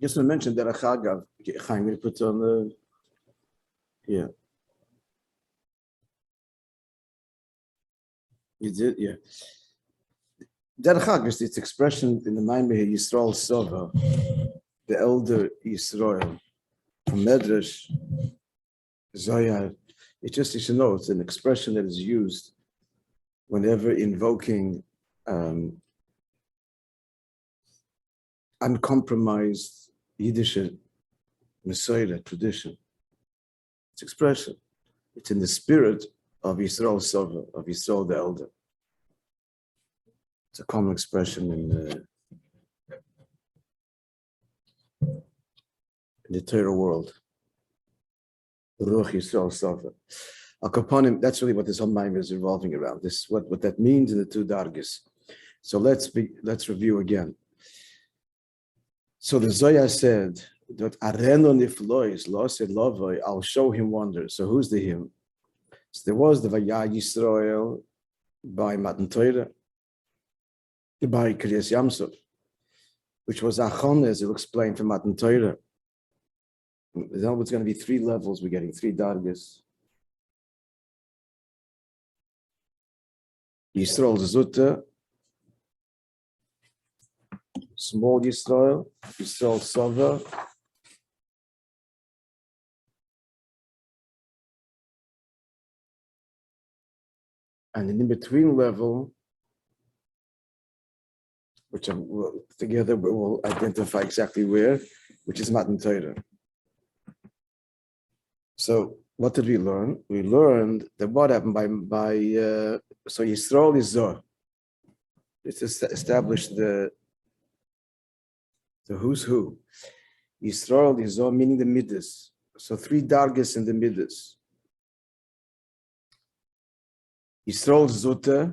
Just want to mention that Achagav, Chaim put on the, yeah. You did, yeah. Derech Hag is its expression in the Maimah Yisrael Sova, the elder Yisrael, from Medrash, Zohar. It just, you should know, it's an expression that is used whenever invoking uncompromised Yiddish Messiah tradition. It's expression. It's in the spirit of Yisrael Sova, of Yisrael the elder. It's a common expression in the Torah world. Ruach Yisrael Sova. Akaponim, that's really what this whole Maimah is revolving around. This is what that means in the two dargis. So let's review again. So the Zohar said that Areno Niflois, Lo said Lovoi, I'll show him wonders. So who's the him? So there was the Vayah Yisrael by Matan Torah, by Kriyas Yamsov, which was Achon, as he'll explain from Matan Torah. Then it's going to be three levels. We're getting three dargas. Yisrael Zuta, small Yisrael, Yisrael Sova, and an in-between level, which together we will identify exactly where, which is Matan Torah. So what did we learn? We learned that what happened so Yisrael is Zoh. It's established the who's who. Yisrael is Zoh, meaning the Midas. So three dargas in the Midas. Yisrael Zuta,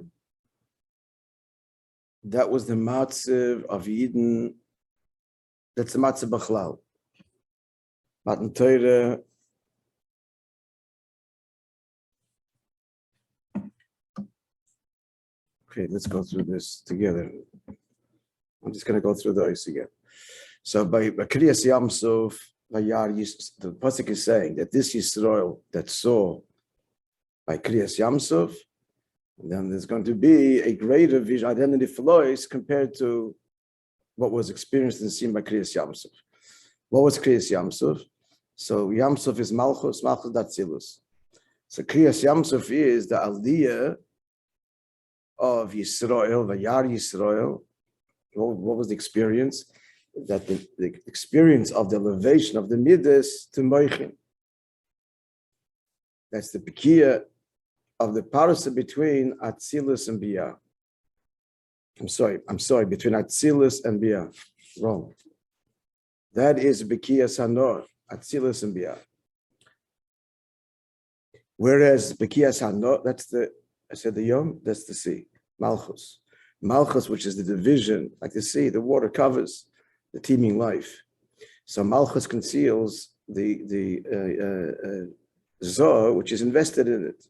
that was the matziv of Yidden. That's the matziv Bachlal. Matan Torah. Okay, let's go through this together. I'm just going to go through the ice again. So by Kriyas Yamsov, the pasuk is saying that this Yisrael that saw by Kriyas Yamsov, then there's going to be a greater vision, identity flows compared to what was experienced and seen by Kriyas Yamsov. What was Kriyas Yamsov? So Yamsov is Malchus, Malchus Datzilus. So Kriyas Yamsov is the Aliyah of Yisrael, Vayar Yisrael. What was the experience? That the experience of the elevation of the Midas to Moichin. That's the Bekiya of the parasa between Atzilus and Biyah. I'm sorry, between Atzilus and Biyah. Wrong. That is Bekiya Sanor, Atzilus and Biyah. Whereas Bekiya Sanor, that's the Yom, that's the sea, Malchus. Malchus, which is the division, like the sea, the water covers the teeming life. So Malchus conceals the Zoh, which is invested in it.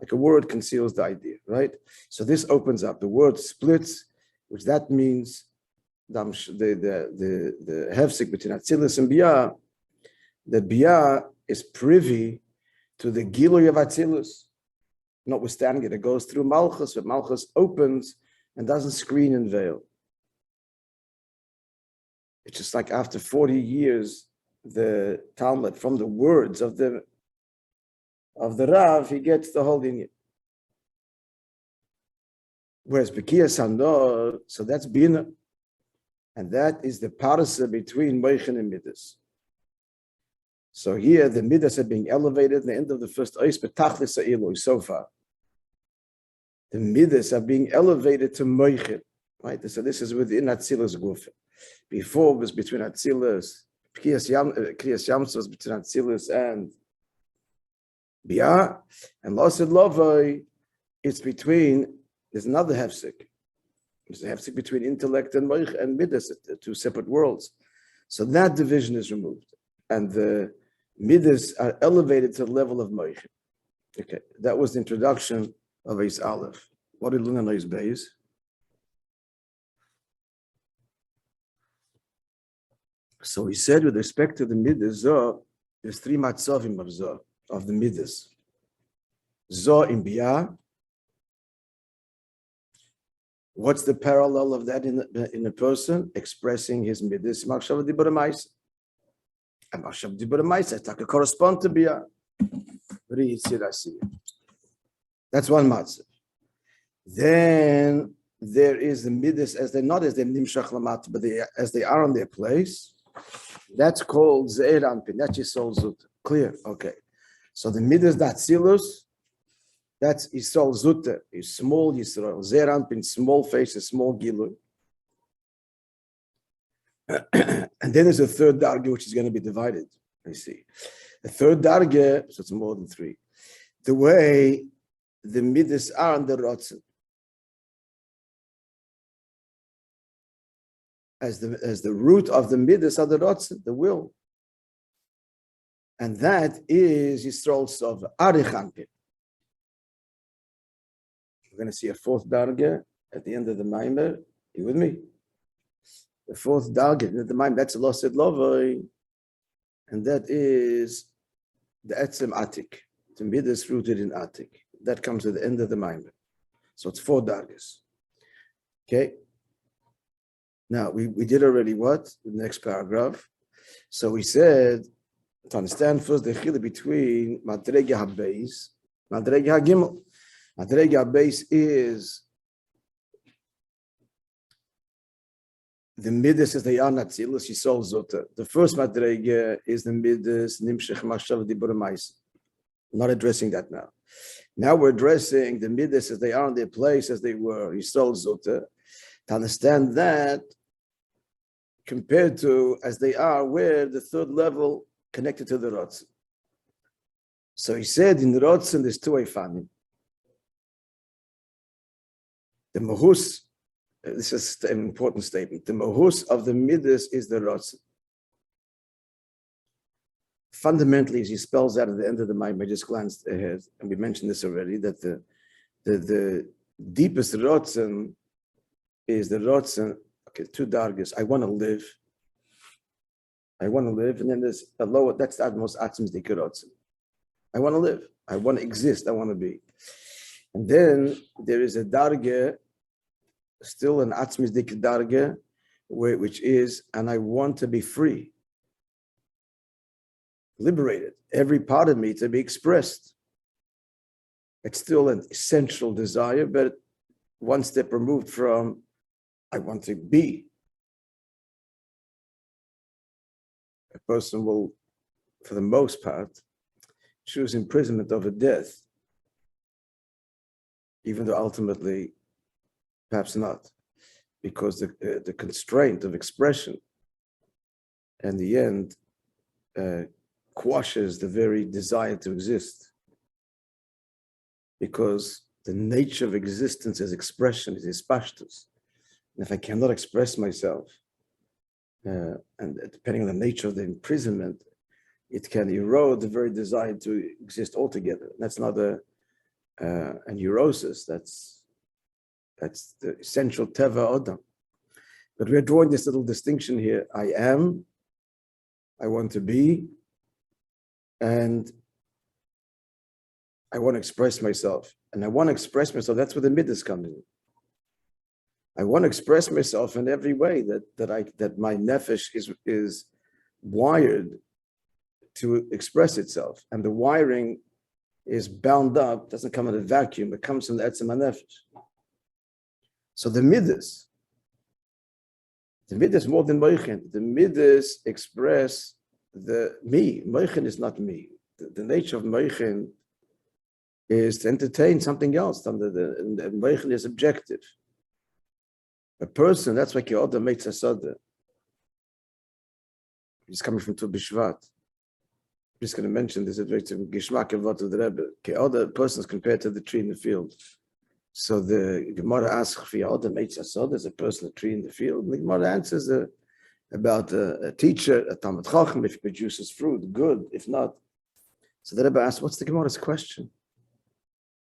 Like a word conceals the idea, right? So this opens up. The word splits, which that means the hefsek between Atzilus and Biyah, that Biyah is privy to the Giloy of Atzilus. Notwithstanding it goes through Malchus, but Malchus opens and doesn't screen and veil. It's just like after 40 years, the Talmud, from the words of the Rav, he gets the whole thing. Whereas Bekiya Sandor, so that's Bina, and that is the parasa between Moichin and Midas. So here the Midas are being elevated at the end of the first Ois, but Tachlis Ha'ilui, so far. The Midas are being elevated to Moichin, right? So this is within Atzilus Guf. Before it was between Atzilus, Kriyas Yamsov was between Atzilus and Biyah, and Losid Lovoi, it's between, there's another hefsek. There's a hefsek between intellect and Moich and Midas, two separate worlds. So that division is removed, and the Midas are elevated to the level of Moich. Okay, that was the introduction of Eis Aleph. What did Luna Eis Beis? So he said, with respect to the midas, there's three matzavim of Zoh, of the midas. Zoh in Biyah. What's the parallel of that in a person? Expressing his midas. Machshav dibur ma'aseh. And machshav dibur ma'aseh taka correspond to Biyah. That's one matzav. Then there is the midas as they're not as they're nimshach lamat, but as they are on their place. That's called ze'er anpin. That's Yisrael zut. Clear? Okay. So the midas datzilus, that's Yisrael zut. Is small Yisrael. Ze'er anpin, small faces, small gilu. And then there's a third darga which is going to be divided. I see. The third darga, so it's more than three. The way the midas are on the rotzen. As the root of the midas are the rotzen, the will. And that is Yisrael Sova, Arich Anpin. We're going to see a fourth darga at the end of the Maimer. You with me? The fourth darga at the end of the Maimer, that's Losid Lovoi. And that is the Etzem Atik. The midas rooted in Atik. That comes at the end of the Maimer. So it's four dargas. Okay? Now, we did already what? The next paragraph. So we said, to understand first the chiluk between Madrege HaBeis, Madrege HaGimel. Madrege HaBeis is the midas as they are Natzilus Yisol Zota. The first Madrege is the midas Nimshech Machshav Dibur Ma'aseh. Not addressing that now. Now we're addressing the midas as they are in their place as they were Yisol Zota. To understand that, compared to as they are, where the third level connected to the Rotzen. So he said in the Rotzen there's two Eifanim. The Mahus, this is an important statement, the Mahus of the Midas is the Rotzen. Fundamentally, as he spells out at the end of the Maimon, I just glanced ahead, and we mentioned this already, that the deepest Rotzen is the Rotzen, okay, two dargas. I want to live. And then there's a lower, that's the utmost atzmis dikrotzen. I want to live. I want to exist. I want to be. And then there is a darga, still an atzmis dik darga, which is, and I want to be free, liberated. Every part of me to be expressed. It's still an essential desire, but one step removed from I want to be. A person will, for the most part, choose imprisonment over death, even though ultimately, perhaps not, because the constraint of expression, in the end, quashes the very desire to exist. Because the nature of existence as expression is pashtus. And if I cannot express myself, and depending on the nature of the imprisonment, it can erode the very desire to exist altogether. That's not a neurosis. That's the essential teva adam. But we're drawing this little distinction here. I am, I want to be, and I want to express myself. And I want to express myself. That's where the midas comes in. I want to express myself in every way that my nefesh is wired to express itself, and the wiring is bound up. Doesn't come in a vacuum. It comes from the etzem nefesh. So the midas more than moichin. The midas express the me. Moichin is not me. The nature of moichin is to entertain something else. And moichin is objective. A person, that's why Ke'oda makes a soda. He's coming from Tu Bishvat. I'm just going to mention this. It's a Gishmak of the Rebbe. Ke'oda, person is compared to the tree in the field. So the Gemara asks, Ke'oda makes a soda, is a person, a tree in the field? And the Gemara answers about a teacher, a Talmud Chacham, if he produces fruit, good. If not. So the Rebbe asks, what's the Gemara's question?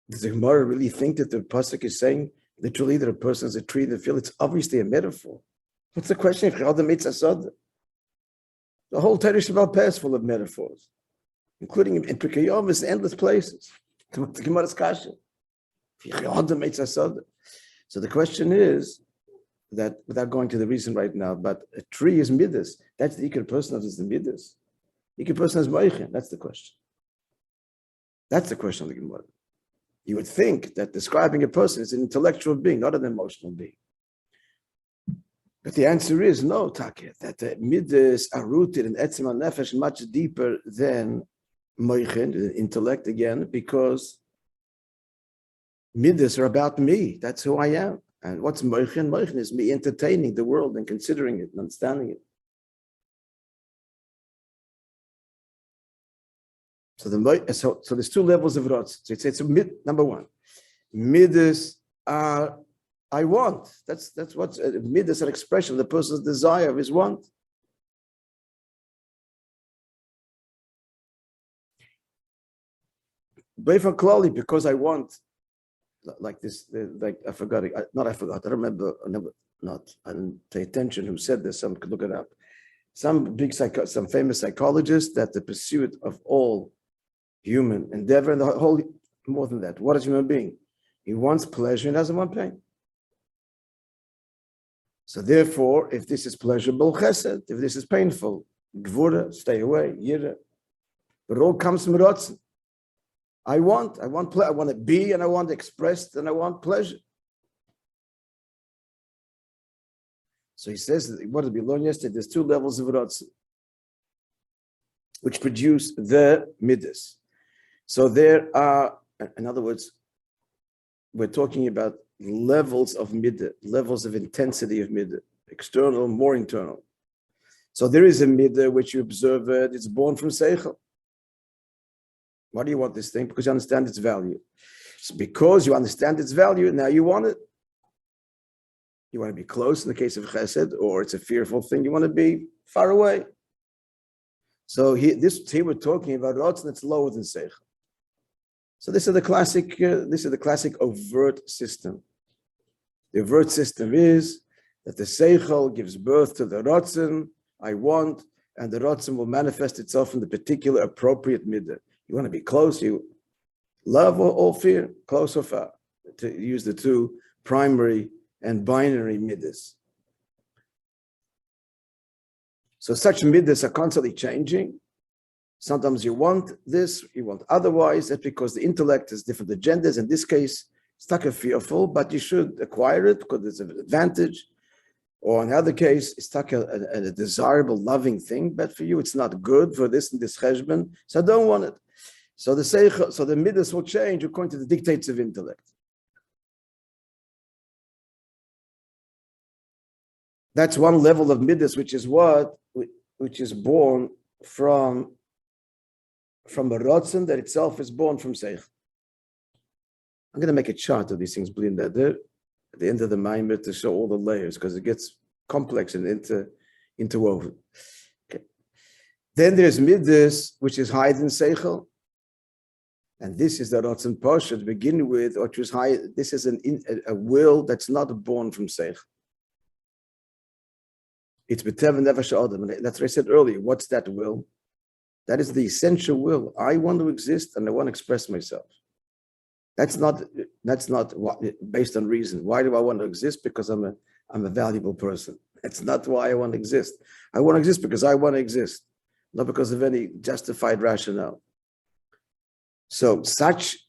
Does the Gemara really think that the pasuk is saying literally that a person is a tree in the field? It's obviously a metaphor. What's the question? The whole Tzeischo Peh is full of metaphors, including in Pirkei Avos, endless places. So the question is that, without going to the reason right now, but a tree is midas. That's the Iker person is the midas. Iker person is Moishe. That's the question. That's the question of the Gemara. You would think that describing a person is an intellectual being, not an emotional being. But the answer is no, Take, that the midas are rooted in Etzem HaNefesh much deeper than Moichin, the intellect again, because midas are about me. That's who I am. And what's Moichin? Moichin is me entertaining the world and considering it and understanding it. So there's two levels of Rotz. So it's number one. Midas are I want. That's what midas, an expression of the person's desire, of his want. Beifan Klali, because I want, like this, like I forgot it. I don't remember. I didn't pay attention who said this. Someone could look it up. Some famous psychologist, that the pursuit of all human endeavor and the whole, more than that, what is human being? He wants pleasure and doesn't want pain. So therefore, if this is pleasurable, chesed. If this is painful, gvura, stay away, yira. But it all comes from rotzen. I want to be, and I want expressed, and I want pleasure. So he says, what did we learn yesterday? There's two levels of rotzen, which produce the midas. So there are, in other words, we're talking about levels of midah, levels of intensity of midah, external, more internal. So there is a midah which you observe it, it's born from Tzeischo. Why do you want this thing? Because you understand its value. So because you understand its value, now you want it. You want to be close in the case of chesed, or it's a fearful thing, you want to be far away. So here we're talking about rotzen that's lower than Tzeischo. So this is the classic overt system. The overt system is that the Tzeischo gives birth to the rotzen, I want, and the rotzen will manifest itself in the particular appropriate midah. You want to be close, you love or fear, close or far, to use the two primary and binary middas. So such middas are constantly changing. Sometimes you want this, you want otherwise. That's because the intellect is different agendas. In this case, it's not fearful, but you should acquire it because it's an advantage. Or in the other case, it's not a desirable, loving thing, but for you, it's not good for this and this cheshbon, so I don't want it. So the middas will change according to the dictates of intellect. That's one level of middas, which is born from a rotzen that itself is born from Tzeischo. I'm going to make a chart of these things, at the end of the Maamar, to show all the layers, because it gets complex and interwoven. Okay. Then there's middas, which is higher than Tzeischo, and this is the rotzen posha to begin with, which is high. This is a will that's not born from Tzeischo. It's b'tev nefesh adam. That's what I said earlier. What's that will? That is the essential will. I want to exist and I want to express myself. That's not based on reason. Why do I want to exist? Because I'm a valuable person. That's not why I want to exist. I want to exist because I want to exist, not because of any justified rationale. So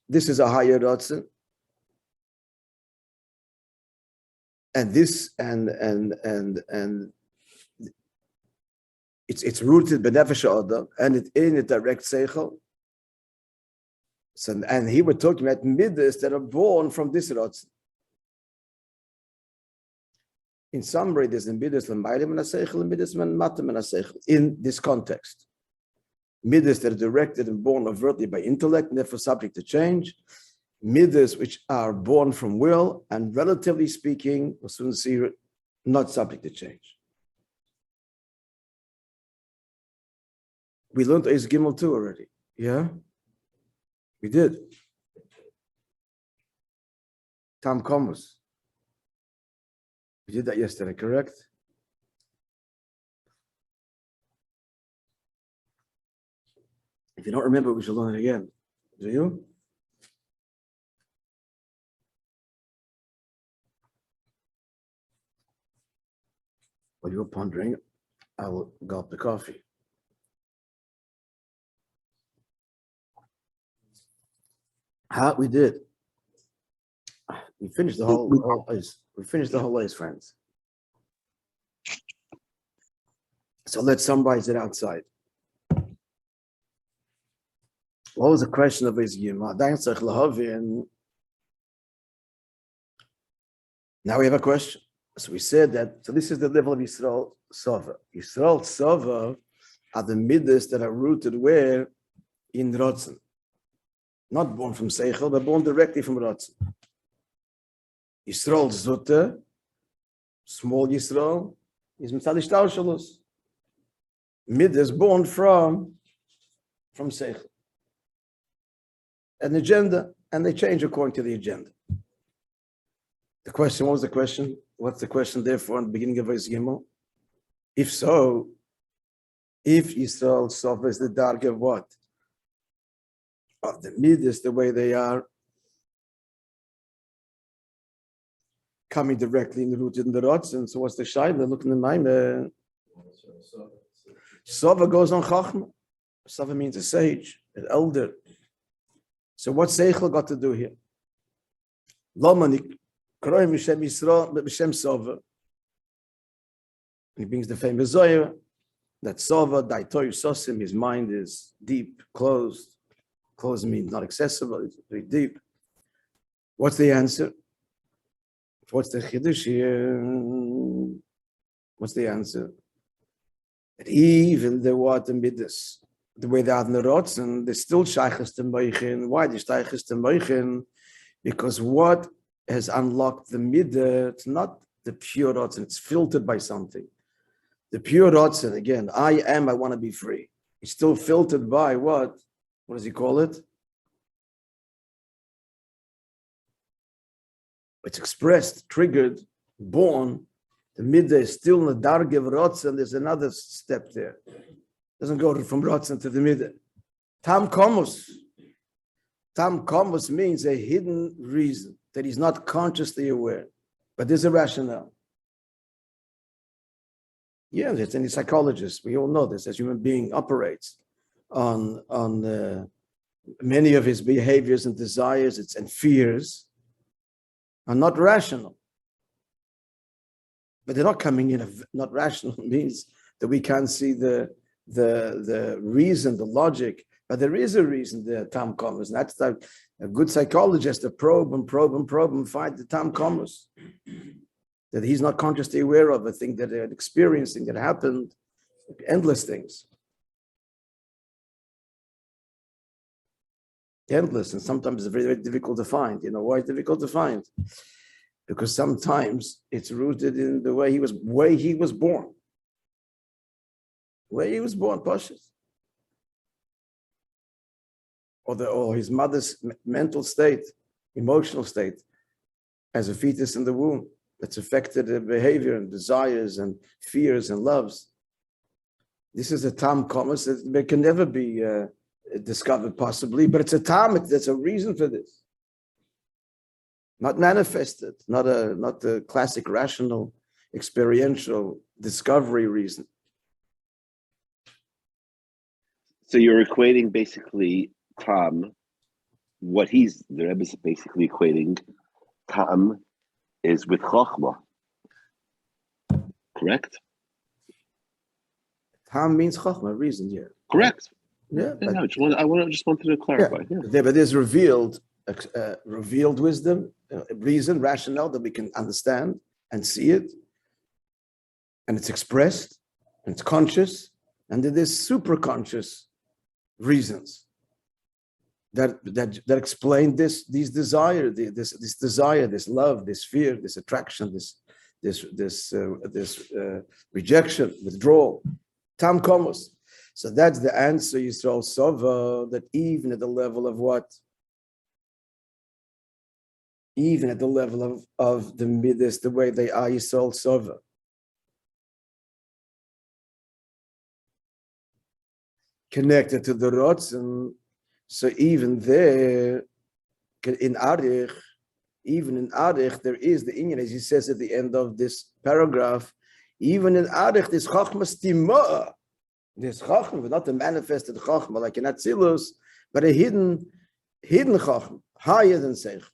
this is a higher rotzen, and this and it's rooted b'nefesh adam, and it in a direct Tzeischo. So, and here we're talking about middas that are born from this rotzen. In summary, there's the middas l'maylim and Tzeischo, and middas matam and Tzeischo in this context. Middas that are directed and born overtly by intellect, and therefore subject to change. Middas which are born from will, and relatively speaking, we'll soon see, not subject to change. We learned Eis Gimel 2 already. Yeah? We did. Tam Komus. We did that yesterday, correct? If you don't remember, we should learn it again. Do you? While you're pondering, I will gulp the coffee. How we did. We finished the whole list. We finished the whole list, friends. So let's summarize it outside. What was the question of his Yima? Now we have a question. So we said that, so this is the level of Yisrael Sova. Yisrael Sova are the midas that are rooted where? In Rotzen. Not born from Tzeischo, but born directly from Rotzen. Yisrael Zutta, small Yisrael, is Mitzad Ishtalshalus. Midas born from Tzeischo. An agenda, and they change according to the agenda. The question, what was the question? What's the question therefore in the beginning of Eis Gimel? If so, if Yisrael suffers the dark of what? Of the midas, the way they are coming directly in the rooted in the Rotzen. So what's the Shaila? Look in the Maimah. Sova goes on Chachma. Sova means a sage, an elder. So what's Tzeischo got to do here? Lomanik. He brings the famous Zohar that Sova, Daitoy Sosim, his mind is deep, closed. Closed means not accessible, it's very deep. What's the answer? What's the Chiddush here? What's the answer? That even the water midas, the way they are in the Rotzen, they're still Shaychus to Moichin. Why the Shaychus to Moichin? Because what has unlocked the midah, it's not the pure rotzen, it's filtered by something. The pure rotzen, again, I want to be free. It's still filtered by what? What does he call it? It's expressed, triggered, born. The midah is still in the dark of rotzen. There's another step there. It doesn't go from rotzen to the midah. Tam komus. Tam komus means a hidden reason that he's not consciously aware, but there's a rationale. Yeah, there's any psychologist. We all know this. As human being operates on many of his behaviors and desires and fears are not rational. But they're not coming in. Not rational means that we can't see the reason, the logic. But there is a reason the tam komus, and that's a good psychologist to probe and find the tam komus that he's not consciously aware of, a thing that they're experiencing that happened, endless things. Endless, and sometimes it's very, very difficult to find. You know why it's difficult to find? Because sometimes it's rooted in the way he was born. Where he was born, Pashas. Or his mother's mental state, emotional state, as a fetus in the womb, that's affected their behavior and desires and fears and loves. This is a tam komus that can never be discovered possibly, but it's a tam, there's a reason for this. Not manifested, not a classic rational, experiential discovery reason. So you're equating basically tam, the Rebbe is basically equating tam is with chokhmah, correct? Tam means chokhmah, reason, yeah. Correct. Yeah. I just wanted to clarify. Yeah. But there's revealed wisdom, reason, rationale that we can understand and see it, and it's expressed, and it's conscious, and then there's super conscious reasons that explain these desires, this desire, this love, this fear, this attraction, this rejection, withdrawal, tam komos. So that's the answer, Yisrael Sova, that even at the level of what? Even at the level of the midas, the way they are Yisrael Sova. connected to the Rotzen. So even there, in Arich, there is the inyan, as he says at the end of this paragraph. Even in Arich, there's Chachma Stima. There's Chachma, but not the manifested Chachma like in Atzilus, but a hidden Chachma, higher than Tzeischo.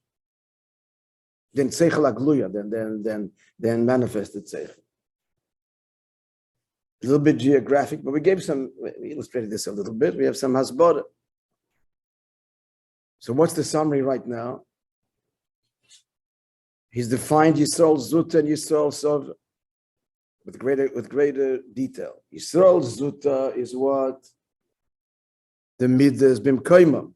Then Tzeischo Agluya, then manifested Tzeischo. A little bit geographic, but we illustrated this a little bit. We have some hasbara. So what's the summary right now? He's defined Yisrael Zuta and Yisrael Sova with greater detail. Yisrael Zuta is what? The Midas Bimkoima.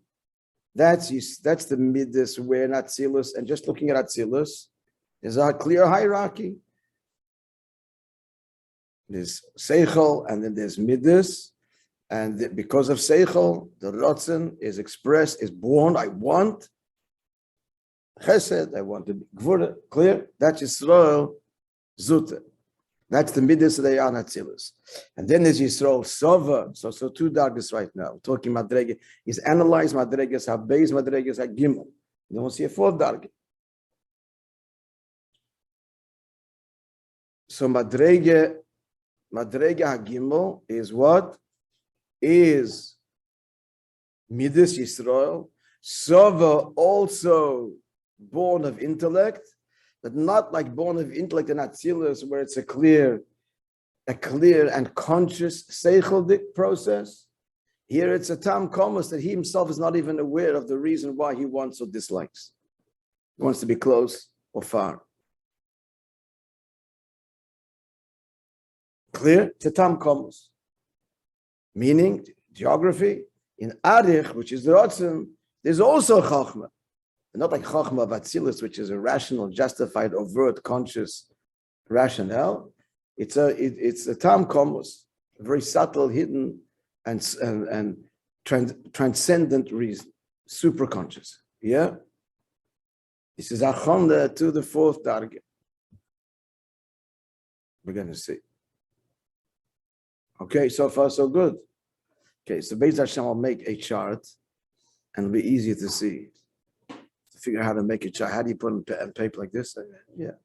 That's the Midas where in Atzilus, and just looking at Atzilus, there's a clear hierarchy. There's Seichel, and then there's Midas, and because of Seichel, the Rotzen is expressed, is born. I want Chesed, I want to be Gvura. Clear? That's Yisrael Zuta. That's the Midas of the Yan Atzilus. And then there's Yisrael Sova. So two dargis right now. Talking Madrege. He's analyzed Madreges HaBeis, Madreges HaGimel. You don't see a fourth dargis. So Madrege HaGimel is what? Is Midas Yisrael. Sova also born of intellect, but not like born of intellect in Atzilus, where it's a clear and conscious seichelic process. Here it's a tam komos that he himself is not even aware of the reason why he wants or dislikes. He wants to be close or far. Clear? It's a tam komos. Meaning, geography, in Arich, which is the Rotzen, there's also a Chachma. Not like Chachma of Atzilus, which is a rational, justified, overt, conscious rationale. It's a tam komos, a very subtle, hidden, and transcendent reason, super conscious. Yeah? This is Achonda to the fourth target. We're going to see. Okay, so far so good. Okay, so Beis Hashem will make a chart, and it'll be easier to see. To figure out how to make a chart. How do you put on paper like this? Yeah.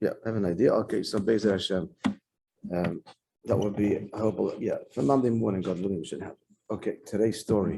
Yeah, I have an idea. Okay, so Beis Hashem, that would be helpful. Yeah, for Monday morning, God willing, we should have. Okay, today's story.